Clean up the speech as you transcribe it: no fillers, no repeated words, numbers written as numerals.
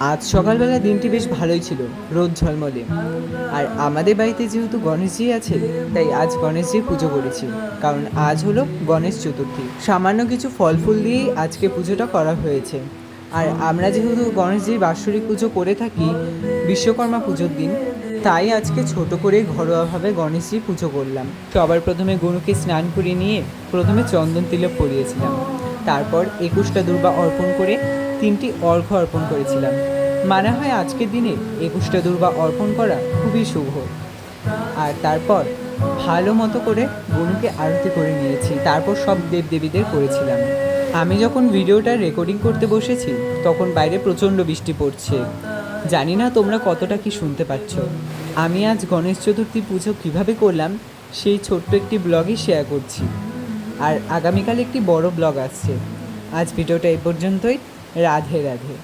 আজ সকালবেলা দিনটি বেশ ভালোই ছিল, রোদ ঝলমলে। আর আমাদের বাড়িতে যেহেতু গণেশজি আছে, তাই আজ গণেশজির পুজো করেছি। কারণ আজ হলো গণেশ চতুর্থী। সামান্য কিছু ফল ফুল দিয়েই আজকে পুজোটা করা হয়েছে। আর আমরা যেহেতু গণেশজির বাৎসরিক পুজো করে থাকি বিশ্বকর্মা পুজোর দিন, তাই আজকে ছোট করে ঘরোয়াভাবে গণেশজির পুজো করলাম। সবার প্রথমে গরুকে স্নান করিয়ে নিয়ে প্রথমে চন্দন তিলক পরিয়েছিলাম। তারপর 21টা দুর্বা অর্পণ করে 3টি অর্ঘ্য অর্পণ করেছিলাম। মানা হয় আজকের দিনে 21টা দুর্বা অর্পণ করা খুবই শুভ। আর তারপর ভালো মতো করে গরুকে আরতি করে নিয়েছি। তারপর সব দেবদেবীদের করেছিলাম। আমি যখন ভিডিওটা রেকর্ডিং করতে বসেছি তখন বাইরে প্রচণ্ড বৃষ্টি পড়ছে। জানি না তোমরা কতটা কি শুনতে পাচ্ছ। আমি আজ গণেশ চতুর্থী পুজো কীভাবে করলাম সেই ছোট্ট একটি ব্লগই শেয়ার করছি। আর আগামীকাল একটি বড় ব্লগ আসছে। আজ ভিডিওটা এই পর্যন্তই। রাধে রাধে।